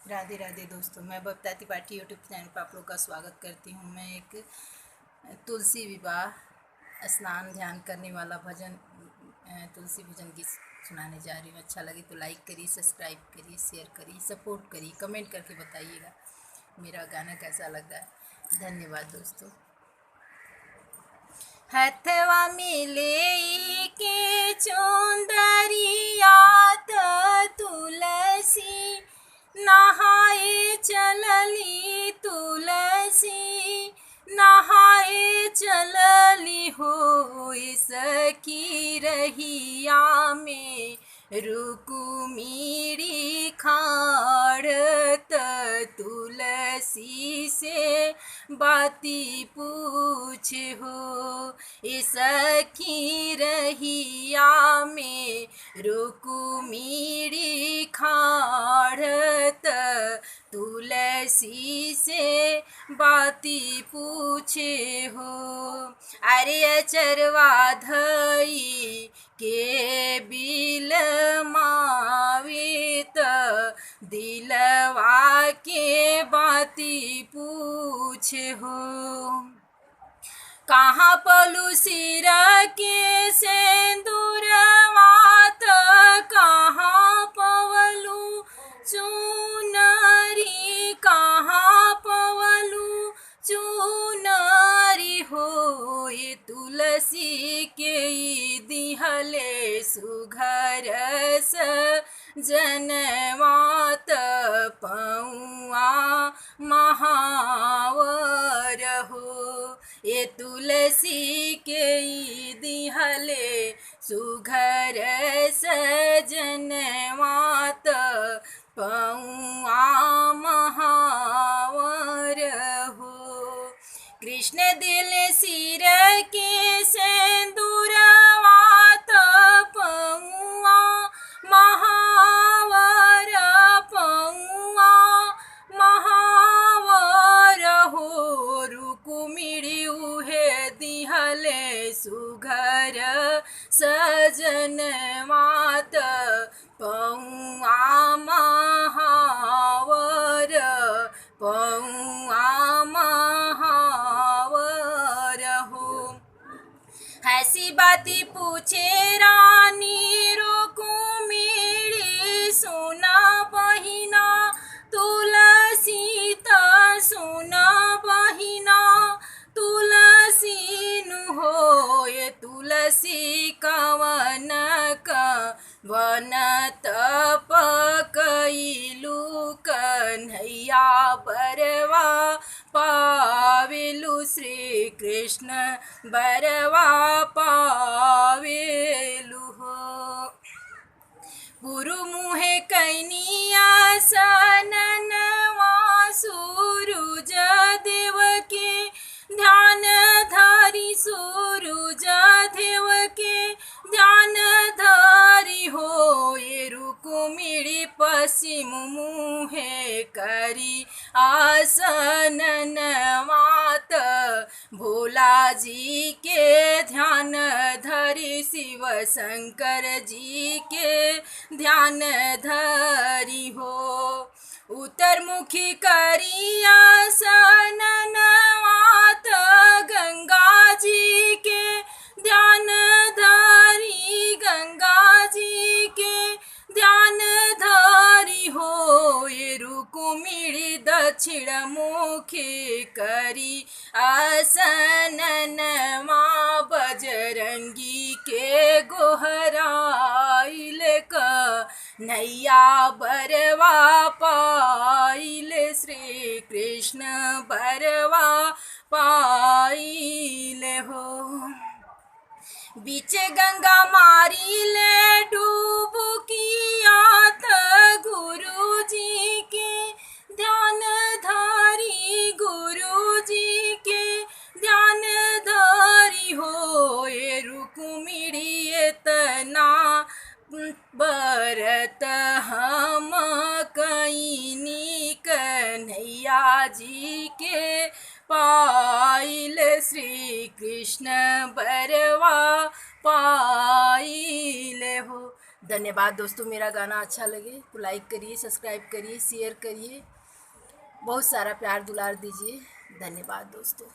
राधे राधे दोस्तों, मैं Babita Tripathi YouTube channel पर आप लोग का स्वागत करती हूँ। मैं एक तुलसी विवाह स्नान ध्यान करने वाला भजन तुलसी भजन की सुनाने जा रही हूँ। अच्छा लगे तो लाइक करिए, सब्सक्राइब करिए, शेयर करिए, सपोर्ट करिए, कमेंट करके बताइएगा मेरा गाना कैसा लग रहा है। धन्यवाद दोस्तों। हथवा मिले के चौंदरिया तुलसी नहाए चलली, तुलसी नहाए चलली हो सकी रहिया में रुकुमिरी खाड़त तुलसी से बाती पूछ हो। सखी रहिया में रुकुमिरी खाड़त तुलसी से बाती पूछे हो। अरे अचरवा धई के बिल मावित दिलवा के बाती पूछ हो। कहाँ पलू सिर के सेंदूरवात, कहाँ पवलू चुनरी, कहाँ पवलू चुनरी हो। तुलसी के दिहले सुघर जनवात पौआ महावर हो। तुलसी के दिहले सुघर सजनवात पौआ महावर हो। कृष्ण दिल सिर के सेंदूरवात पौआ महावर, पौआ महावर हो। रुकुमिरी उहे दिहले सुघर सजनवात पौआ महावर, पौआ महावर हो। ऐसी बाती पूछे रानी रुकुमिरी, सुना बहिना तुलसी त सुना बहिना तुलसी नु हो। तुलसी कवन कवन तप कइलू कन्हैया बरवा पावेलु, श्री कृष्ण बरवा पावेलु हो। गुरु मुहे कैनिया सननवा सूरुज देव के ध्यान धारी, सूरुज देव के ध्यान धारी हो। रुकुमिरी पश्चिम मुहे करी आसननवात भोला जी के ध्यान धरी, शिव शंकर जी के ध्यान धरी हो। उत्तरमुखी करिया सननवात गंगा जी के ध्यान धरी, गंगा जी के ध्यान धरी हो। रुकुमिरी दक्षिण मुखी करी आसननवा बजरंगी के गोहराइल कन्हैया बरवा पाइल, श्री कृष्ण बरवा पाइल हो। बीच गंगा मारी ले डुबकिया त गुरु जी के ध्यान धारी, गुरु जी के ध्यान धारी हो। रुकुमिरी तना बरत हम कईनी कन्हैया जी के पाइल, श्री कृष्ण बरवा पाइल हो। धन्यवाद दोस्तों। मेरा गाना अच्छा लगे तो लाइक करिए, सब्सक्राइब करिए, शेयर करिए, बहुत सारा प्यार दुलार दीजिए। धन्यवाद दोस्तों।